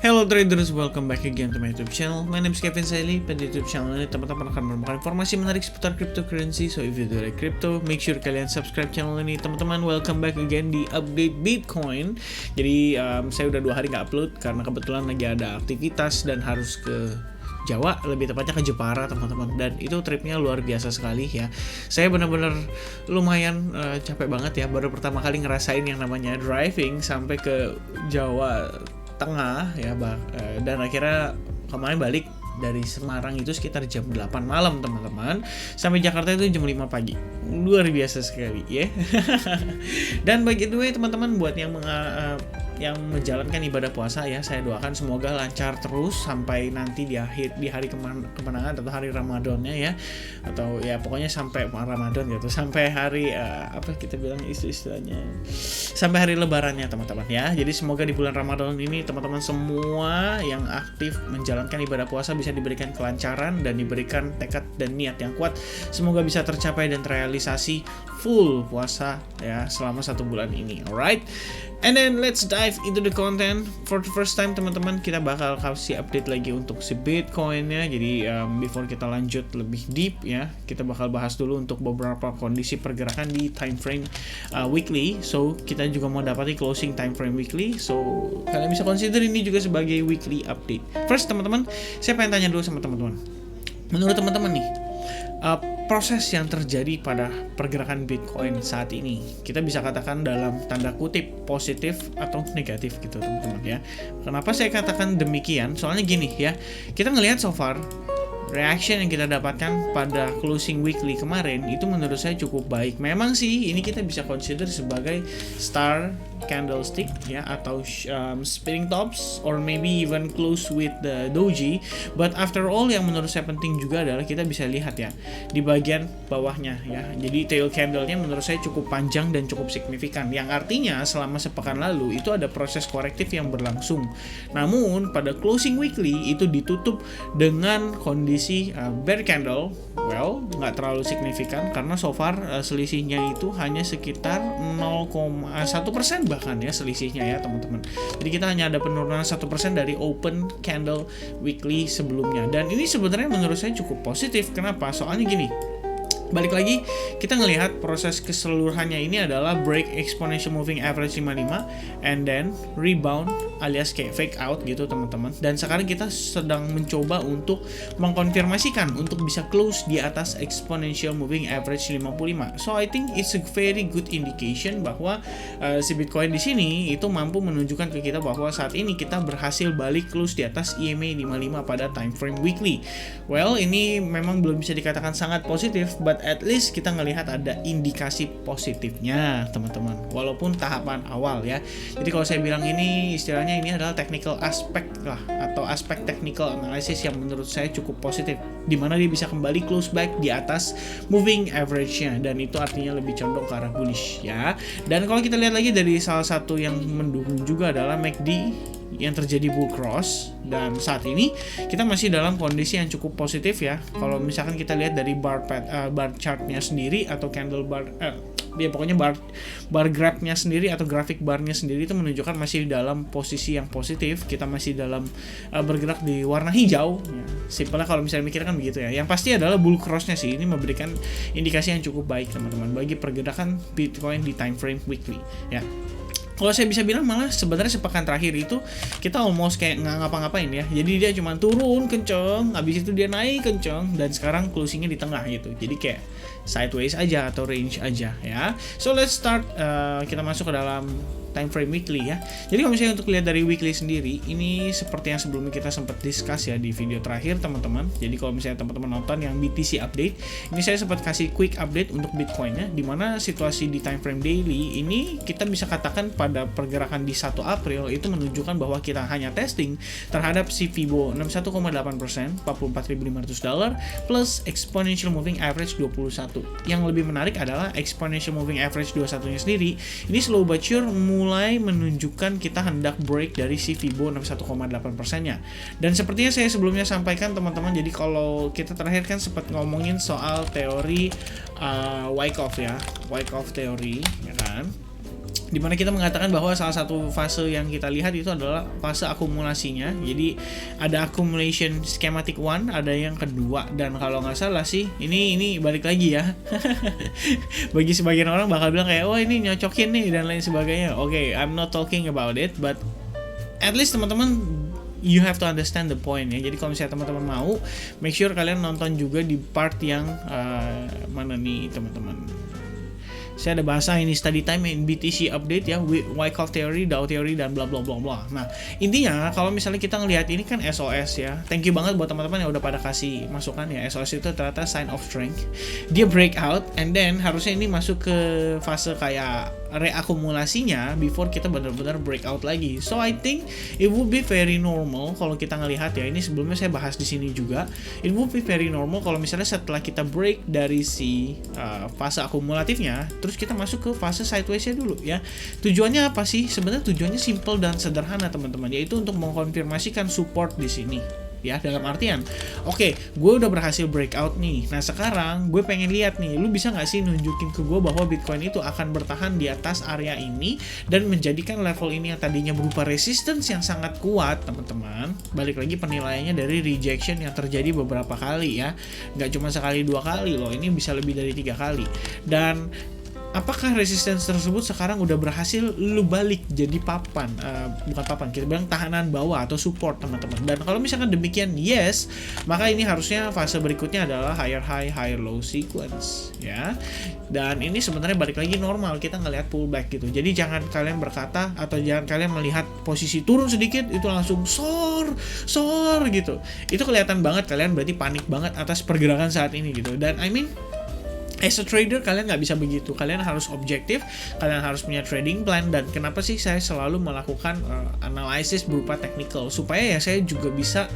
Hello traders, welcome back again to my YouTube channel. My name is Kevin Saili. Pada YouTube channel ini teman-teman akan menemukan informasi menarik seputar cryptocurrency. So if you do like crypto, make sure kalian subscribe channel ini. Teman-teman, welcome back again di update Bitcoin. Jadi saya udah 2 hari nggak upload karena kebetulan lagi ada aktivitas dan harus ke Jawa, lebih tepatnya ke Jepara teman-teman, dan itu tripnya luar biasa sekali ya. Saya benar-benar lumayan capek banget ya, baru pertama kali ngerasain yang namanya driving sampai ke Jawa Tengah ya, dan akhirnya kemarin balik dari Semarang itu sekitar jam 8 malam teman-teman, sampai Jakarta itu jam 5 pagi. Luar biasa sekali ya. Dan bagi the way teman-teman, buat yang menjalankan ibadah puasa ya, saya doakan semoga lancar terus sampai nanti di hari kemenangan atau hari Ramadannya ya, atau ya pokoknya sampai Ramadan gitu, sampai hari apa kita bilang istilahnya, sampai hari lebarannya teman-teman ya. Jadi semoga di bulan Ramadan ini teman-teman semua yang aktif menjalankan ibadah puasa bisa diberikan kelancaran dan diberikan tekad dan niat yang kuat, semoga bisa tercapai dan terrealisasi full puasa ya selama 1 bulan ini. Alright, and then let's dive into the content. For the first time teman-teman, kita bakal kasih update lagi untuk si Bitcoin-nya. Jadi before kita lanjut lebih deep ya, kita bakal bahas dulu untuk beberapa kondisi pergerakan di time frame weekly. So kita juga mau dapati closing time frame weekly, so kalian bisa consider ini juga sebagai weekly update. First teman-teman, saya pengen tanya dulu sama teman-teman, menurut teman-teman nih, proses yang terjadi pada pergerakan Bitcoin saat ini, kita bisa katakan dalam tanda kutip positif atau negatif gitu teman-teman ya. Kenapa saya katakan demikian? Soalnya gini ya, kita ngelihat so far reaction yang kita dapatkan pada closing weekly kemarin itu menurut saya cukup baik. Memang sih ini kita bisa consider sebagai star candlestick ya, atau spinning tops, or maybe even close with the doji. But after all, yang menurut saya penting juga adalah kita bisa lihat ya di bagian bawahnya ya. Jadi tail candle-nya menurut saya cukup panjang dan cukup signifikan, yang artinya selama sepekan lalu itu ada proses korektif yang berlangsung. Namun pada closing weekly itu ditutup dengan kondisi bear candle. Well, nggak terlalu signifikan karena so far selisihnya itu hanya sekitar 0,1% bahkan ya selisihnya ya teman-teman. Jadi kita hanya ada penurunan 1% dari open candle weekly sebelumnya, dan ini sebenarnya menurut saya cukup positif. Kenapa? Soalnya gini, balik lagi kita ngelihat proses keseluruhannya ini adalah break exponential moving average 55 and then rebound alias kayak fake out gitu teman-teman. Dan sekarang kita sedang mencoba untuk mengkonfirmasikan untuk bisa close di atas exponential moving average 55. So I think it's a very good indication bahwa si Bitcoin di sini itu mampu menunjukkan ke kita bahwa saat ini kita berhasil balik close di atas EMA 55 pada time frame weekly. Well, ini memang belum bisa dikatakan sangat positif, but at least kita ngelihat ada indikasi positifnya teman-teman, walaupun tahapan awal ya. Jadi kalau saya bilang ini istilahnya ini adalah technical aspect lah, atau aspek technical analysis yang menurut saya cukup positif, dimana dia bisa kembali close back di atas moving average-nya, dan itu artinya lebih condong ke arah bullish ya. Dan kalau kita lihat lagi dari salah satu yang mendukung juga adalah MACD yang terjadi bull cross, dan saat ini kita masih dalam kondisi yang cukup positif ya. Kalau misalkan kita lihat dari bar chartnya sendiri atau candle bar dia pokoknya bar graph-nya sendiri atau grafik bar-nya sendiri itu menunjukkan masih dalam posisi yang positif. Kita masih dalam bergerak di warna hijau ya. Simpelnya kalau misalnya mikir kan begitu ya. Yang pasti adalah bull cross-nya sih ini memberikan indikasi yang cukup baik teman-teman bagi pergerakan Bitcoin di time frame weekly ya. Kalau saya bisa bilang malah sebenarnya sepekan terakhir itu kita almost kayak nggak ngapa-ngapain ya. Jadi dia cuma turun kenceng, habis itu dia naik kenceng, dan sekarang closingnya di tengah gitu. Jadi kayak sideways aja atau range aja ya. So let's start, kita masuk ke dalam time frame weekly ya. Jadi kalau misalnya untuk lihat dari weekly sendiri, ini seperti yang sebelumnya kita sempat discuss ya di video terakhir teman-teman. Jadi kalau misalnya teman-teman nonton yang BTC update, ini saya sempat kasih quick update untuk Bitcoin-nya, dimana situasi di time frame daily ini kita bisa katakan pada pergerakan di 1 April itu menunjukkan bahwa kita hanya testing terhadap si Fibo 61,8%, $44.500 plus exponential moving average 21. Yang lebih menarik adalah exponential moving average 21-nya sendiri ini slow but sure mulai menunjukkan kita hendak break dari si Fibo 61,8%-nya. Dan sepertinya saya sebelumnya sampaikan teman-teman, jadi kalau kita terakhir kan sempat ngomongin soal teori Wyckoff ya, Wyckoff teori ya kan. dimana kita mengatakan bahwa salah satu fase yang kita lihat itu adalah fase akumulasinya. Jadi ada accumulation schematic 1, ada yang kedua, dan kalau nggak salah sih ini balik lagi ya. Bagi sebagian orang bakal bilang kayak, oh ini nyocokin nih dan lain sebagainya. Oke, I'm not talking about it, but at least teman-teman, you have to understand the point ya. Jadi kalau misalnya teman-teman mau, make sure kalian nonton juga di part yang mana nih teman-teman. Saya ada bahasa ini study time in BTC update ya, Wyckoff theory, Dow theory, dan bla bla bla bla. Nah intinya kalau misalnya kita ngelihat ini kan SOS ya, thank you banget buat teman-teman yang udah pada kasih masukan ya. SOS itu ternyata sign of strength, dia breakout and then harusnya ini masuk ke fase kayak reakumulasinya before kita benar-benar breakout lagi. So I think it would be very normal kalau kita ngelihat ya, ini sebelumnya saya bahas di sini juga, it would be very normal kalau misalnya setelah kita break dari si fase akumulatifnya, terus kita masuk ke fase sideways-nya dulu ya. Tujuannya apa sih? Sebenarnya tujuannya simple dan sederhana teman-teman, yaitu untuk mengkonfirmasikan support di sini. Ya, dalam artian, oke, gue udah berhasil breakout nih. Nah sekarang gue pengen lihat nih, lu bisa nggak sih nunjukin ke gue bahwa Bitcoin itu akan bertahan di atas area ini dan menjadikan level ini yang tadinya berupa resistance yang sangat kuat, teman-teman. Balik lagi penilaiannya dari rejection yang terjadi beberapa kali ya, nggak cuma sekali 2 kali loh, ini bisa lebih dari 3 kali. Dan apakah resistance tersebut sekarang udah berhasil lu balik jadi papan, bukan papan, kita bilang tahanan bawah atau support teman-teman. Dan kalau misalkan demikian yes, maka ini harusnya fase berikutnya adalah higher high higher low sequence ya. Dan ini sebenarnya balik lagi normal kita ngelihat pullback gitu. Jadi jangan kalian berkata atau jangan kalian melihat posisi turun sedikit itu langsung sor gitu. Itu kelihatan banget kalian berarti panik banget atas pergerakan saat ini gitu. Dan I mean, as a trader kalian nggak bisa begitu, kalian harus objektif, kalian harus punya trading plan. Dan kenapa sih saya selalu melakukan analisis berupa technical, supaya ya saya juga bisa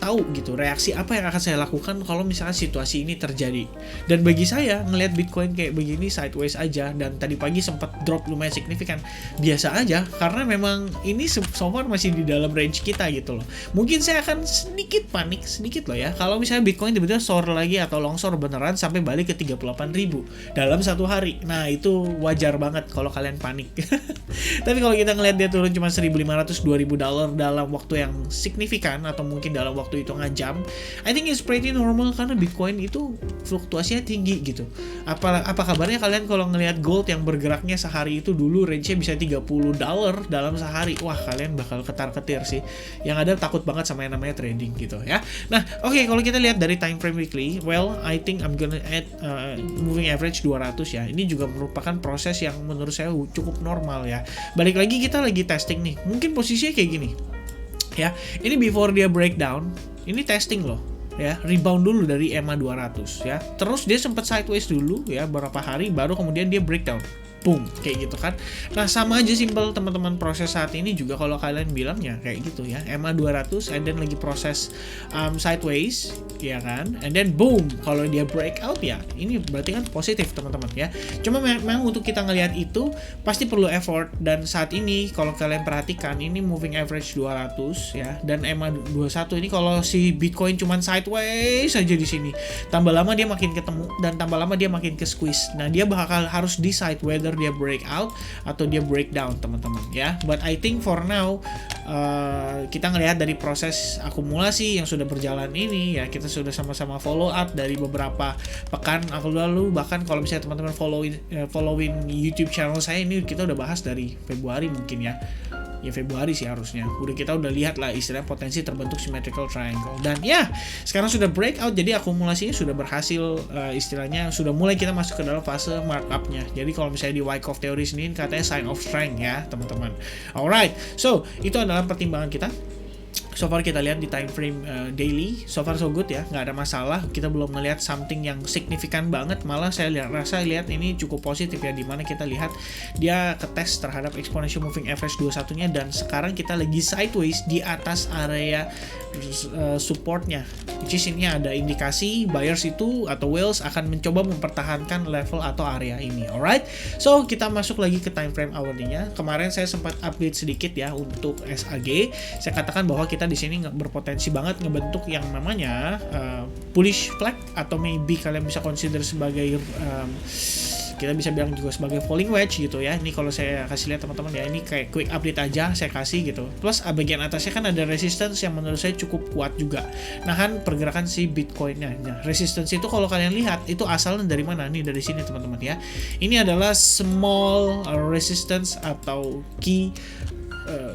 tahu gitu reaksi apa yang akan saya lakukan kalau misalnya situasi ini terjadi. Dan bagi saya ngelihat Bitcoin kayak begini sideways aja, dan tadi pagi sempat drop lumayan signifikan, biasa aja, karena memang ini so far masih di dalam range kita gitu loh. Mungkin saya akan sedikit panik sedikit loh ya kalau misalnya Bitcoin tiba-tiba soar lagi atau longsor beneran sampai balik ke 38.000 dalam satu hari. Nah itu wajar banget kalau kalian panik. Tapi kalau kita ngelihat dia turun cuma 1.500-2.000 dolar dalam waktu yang signifikan atau mungkin dalam waktu hitungan jam, I think it's pretty normal karena Bitcoin itu fluktuasinya tinggi gitu. Apa kabarnya kalian kalau ngelihat gold yang bergeraknya sehari itu dulu range-nya bisa 30 dolar dalam sehari? Wah kalian bakal ketar-ketir sih. Yang ada takut banget sama yang namanya trading gitu ya. Nah oke, kalau kita lihat dari time frame weekly, well I think I'm gonna add moving average 200 ya. Ini juga merupakan proses yang menurut saya cukup normal ya. Balik lagi kita lagi testing nih. Mungkin posisinya kayak gini. Ya, ini before dia breakdown, ini testing loh. Ya, rebound dulu dari EMA 200 ya. Terus dia sempat sideways dulu ya beberapa hari, baru kemudian dia breakdown. Boom, kayak gitu kan. Nah sama aja simple teman-teman, proses saat ini juga kalau kalian bilangnya kayak gitu ya, EMA 200 and then lagi proses sideways ya kan, and then boom, kalau dia breakout ya ini berarti kan positif teman-teman ya. Cuma memang untuk kita ngelihat itu pasti perlu effort, dan saat ini kalau kalian perhatikan ini moving average 200 ya, dan EMA 21 ini kalau si Bitcoin cuman sideways aja di sini, tambah lama dia makin ketemu dan tambah lama dia makin ke squeeze. Nah dia bakal harus decide whether dia breakout atau dia breakdown teman-teman ya. But I think for now kita ngelihat dari proses akumulasi yang sudah berjalan ini ya, kita sudah sama-sama follow up dari beberapa pekan aku lalu. Bahkan kalau misalnya teman-teman following YouTube channel saya ini, kita udah bahas dari Februari mungkin ya Februari sih harusnya. Kita udah lihat lah istilah potensi terbentuk symmetrical triangle. Dan ya, sekarang sudah breakout, jadi akumulasinya sudah berhasil, istilahnya sudah mulai kita masuk ke dalam fase markup-nya. Jadi kalau misalnya di Wyckoff theory sendiri katanya sign of strength ya, teman-teman. Alright, so itu adalah pertimbangan kita. So far kita lihat di time frame daily, so far so good ya, nggak ada masalah. Kita belum melihat something yang signifikan banget, malah saya rasa ini cukup positif ya, dimana kita lihat dia ketes terhadap exponential moving average 21-nya, dan sekarang kita lagi sideways di atas area supportnya, which is ini ada indikasi buyers itu atau whales akan mencoba mempertahankan level atau area ini. Alright, so kita masuk lagi ke time frame hourly-nya. Kemarin saya sempat update sedikit ya untuk SAG. Saya katakan bahwa kita di sini berpotensi banget ngebentuk yang namanya bullish flag, atau maybe kalian bisa consider sebagai kita bisa bilang juga sebagai falling wedge gitu ya. Ini kalau saya kasih lihat teman-teman ya, ini kayak quick update aja saya kasih gitu. Plus bagian atasnya kan ada resistance yang menurut saya cukup kuat juga nahan pergerakan si Bitcoinnya. Nah, resistance itu kalau kalian lihat itu asalnya dari mana? Nih dari sini teman-teman ya. Ini adalah small resistance atau key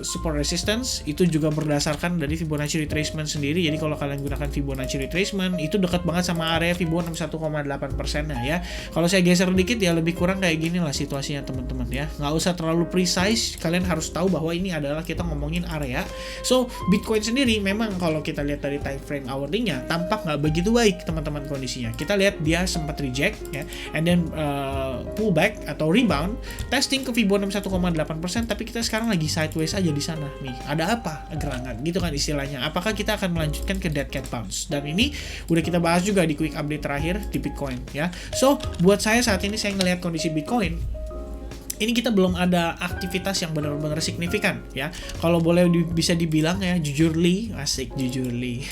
support resistance, itu juga berdasarkan dari Fibonacci retracement sendiri. Jadi kalau kalian gunakan Fibonacci retracement itu dekat banget sama area Fibonacci 61,8% ya. Kalau saya geser dikit ya lebih kurang kayak gini lah situasinya teman-teman ya. Nggak usah terlalu precise, kalian harus tahu bahwa ini adalah kita ngomongin area. So Bitcoin sendiri memang kalau kita lihat dari time frame hourly-nya tampak nggak begitu baik teman-teman kondisinya. Kita lihat dia sempat reject ya, and then pullback atau rebound, testing ke Fibonacci 61,8%, tapi kita sekarang lagi sideways aja di sana nih. Ada apa gerangan gitu kan istilahnya. Apakah kita akan melanjutkan ke dead cat bounce? Dan ini udah kita bahas juga di quick update terakhir di Bitcoin ya. So buat saya saat ini saya ngelihat kondisi Bitcoin ini kita belum ada aktivitas yang benar-benar signifikan ya. Kalau boleh bisa dibilang ya, jujurly, asik jujurly.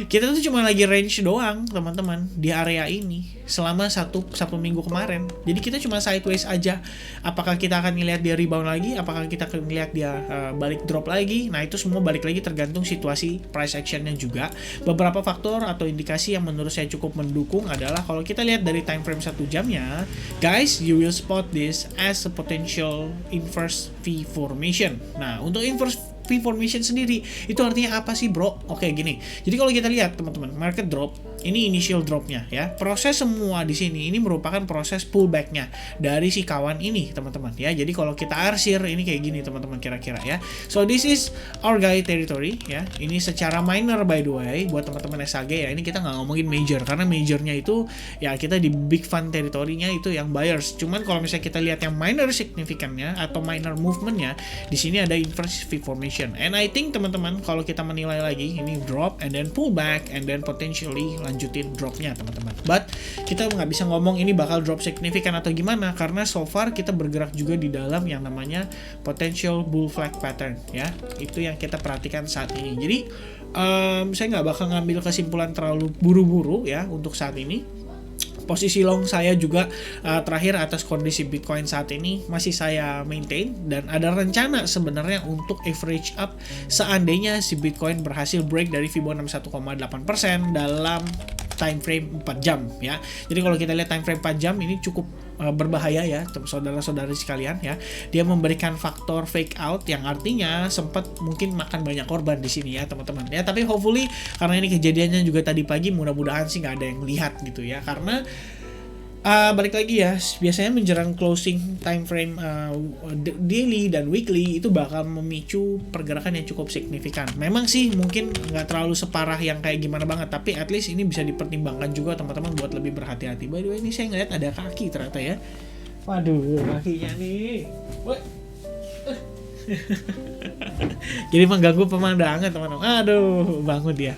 Kita tuh cuma lagi range doang, teman-teman, di area ini selama satu minggu kemarin. Jadi kita cuma sideways aja. Apakah kita akan ngelihat dia rebound lagi? Apakah kita akan ngelihat dia balik drop lagi? Nah, itu semua balik lagi tergantung situasi price actionnya juga. Beberapa faktor atau indikasi yang menurut saya cukup mendukung adalah kalau kita lihat dari time frame 1 jamnya, guys, you will spot this as a potential inverse V formation. Nah, untuk inverse V formation sendiri itu artinya apa sih, bro? Oke, gini. Jadi kalau kita lihat teman-teman, market drop ini initial dropnya ya. Proses semua di sini ini merupakan proses pullbacknya dari si kawan ini, teman-teman ya. Jadi kalau kita arsir ini kayak gini, teman-teman, kira-kira ya. So this is our guide territory ya. Ini secara minor by the way buat teman-teman SAG ya. Ini kita nggak ngomongin major karena majornya itu ya kita di big fund territory-nya itu yang buyers. Cuman kalau misalnya kita lihat yang minor signifikannya atau minor movementnya, di sini ada inverse V formation. And I think teman-teman kalau kita menilai lagi ini drop and then pull back and then potentially lanjutin dropnya teman-teman. But kita nggak bisa ngomong ini bakal drop signifikan atau gimana karena so far kita bergerak juga di dalam yang namanya potential bull flag pattern ya. Itu yang kita perhatikan saat ini. Jadi saya nggak bakal ngambil kesimpulan terlalu buru-buru ya untuk saat ini. Posisi long saya juga terakhir atas kondisi Bitcoin saat ini masih saya maintain dan ada rencana sebenarnya untuk average up seandainya si Bitcoin berhasil break dari Fibonacci 61,8% dalam time frame 4 jam ya. Jadi kalau kita lihat time frame 4 jam ini cukup berbahaya ya saudara-saudari sekalian ya. Dia memberikan faktor fake out yang artinya sempat mungkin makan banyak korban di sini ya teman-teman ya. Tapi hopefully karena ini kejadiannya juga tadi pagi, mudah-mudahan sih nggak ada yang lihat gitu ya. Karena balik lagi ya, biasanya menjelang closing time frame daily dan weekly itu bakal memicu pergerakan yang cukup signifikan. Memang sih mungkin nggak terlalu separah yang kayak gimana banget, tapi at least ini bisa dipertimbangkan juga teman-teman buat lebih berhati-hati. By the way, ini saya ngeliat ada kaki ternyata ya. Waduh, kakinya nih. Jadi mengganggu pemandangan teman-teman. Aduh, bangun dia.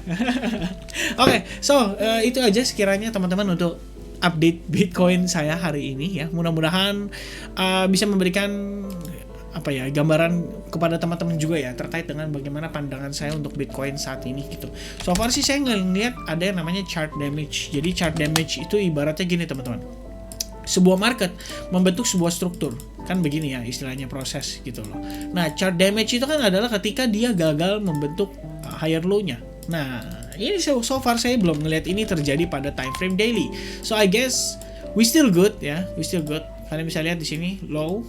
Oke, so itu aja sekiranya teman-teman untuk update Bitcoin saya hari ini ya. Mudah-mudahan bisa memberikan apa ya, gambaran kepada teman-teman juga ya terkait dengan bagaimana pandangan saya untuk Bitcoin saat ini gitu. So far sih saya ngeliat ada yang namanya chart damage. Jadi chart damage itu ibaratnya gini teman-teman. Sebuah market membentuk sebuah struktur. Kan begini ya istilahnya proses gitu loh. Nah, chart damage itu kan adalah ketika dia gagal membentuk higher low-nya. Nah, ini so far saya belum ngeliat ini terjadi pada time frame daily. So I guess we still good ya, we still good. Kalian bisa lihat di sini low,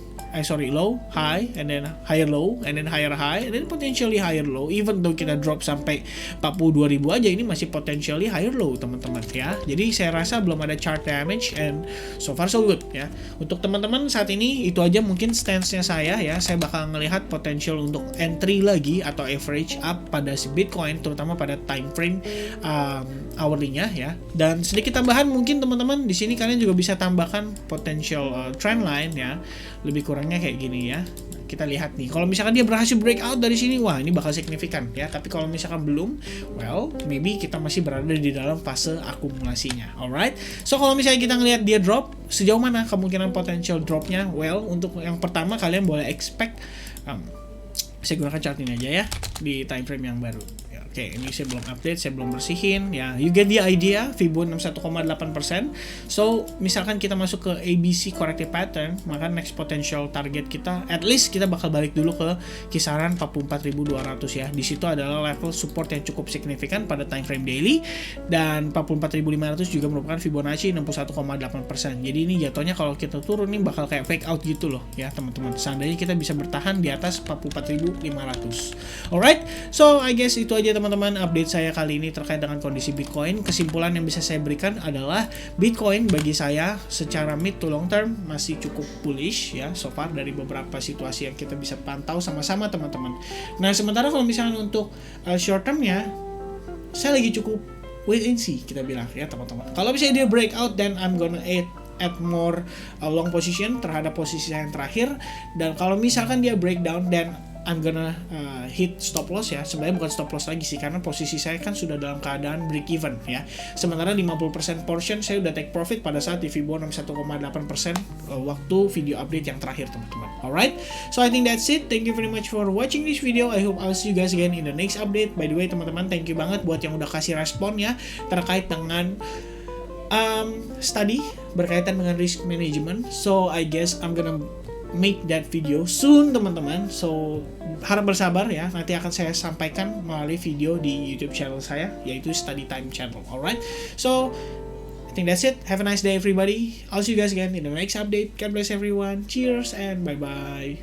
low, high, and then higher low, and then higher high, and then potentially higher low. Even though kita drop sampai 42.000 aja, ini masih potentially higher low teman-teman ya. Jadi saya rasa belum ada chart damage and so far so good ya. Untuk teman-teman saat ini itu aja mungkin stance-nya saya ya. Saya bakal ngelihat potential untuk entry lagi atau average up pada si Bitcoin, terutama pada time frame hourly-nya ya. Dan sedikit tambahan mungkin teman-teman di sini kalian juga bisa tambahkan potential trend line ya. Lebih kurangnya kayak gini ya. Kita lihat nih, kalau misalkan dia berhasil breakout dari sini, wah ini bakal signifikan ya. Tapi kalau misalkan belum, well, maybe kita masih berada di dalam fase akumulasinya. Alright, so kalau misalnya kita ngelihat dia drop, sejauh mana kemungkinan potential dropnya? Well, untuk yang pertama kalian boleh expect, saya gunakan chart ini aja ya di time frame yang baru. Ya, Oke, ini saya belum update, saya belum bersihin ya. You get the idea, Fibo 61,8%. So, misalkan kita masuk ke ABC corrective pattern, maka next potential target kita at least kita bakal balik dulu ke kisaran 44.200 ya. Di situ adalah level support yang cukup signifikan pada time frame daily, dan 44.500 juga merupakan Fibonacci 61,8%. Jadi ini jatuhnya kalau kita turun nih bakal kayak fake out gitu loh ya, teman-teman. Seandainya kita bisa bertahan di atas 44.500. Alright, so I guess itu aja teman-teman update saya kali ini terkait dengan kondisi Bitcoin. Kesimpulan yang bisa saya berikan adalah Bitcoin bagi saya secara mid to long term masih cukup bullish ya so far dari beberapa situasi yang kita bisa pantau sama-sama teman-teman. Nah, sementara kalau misalnya untuk short termnya saya lagi cukup wait and see kita bilang ya teman-teman. Kalau misalnya dia breakout, then I'm gonna add more long position terhadap posisi saya yang terakhir. Dan kalau misalkan dia breakdown, then I'm gonna hit stop loss ya. Sebenarnya bukan stop loss lagi sih, karena posisi saya kan sudah dalam keadaan break even ya. Sementara 50% portion saya udah take profit pada saat di Fibo 61,8% waktu video update yang terakhir teman-teman. Alright, so I think that's it. Thank you very much for watching this video. I hope I'll see you guys again in the next update. By the way teman-teman, thank you banget buat yang udah kasih respon ya terkait dengan study berkaitan dengan risk management. So I guess I'm gonna make that video soon teman-teman. So harap bersabar ya, nanti akan saya sampaikan melalui video di YouTube channel saya, yaitu Study Time Channel. Alright, so I think that's it. Have a nice day everybody. I'll see you guys again in the next update. God bless everyone. Cheers and bye bye.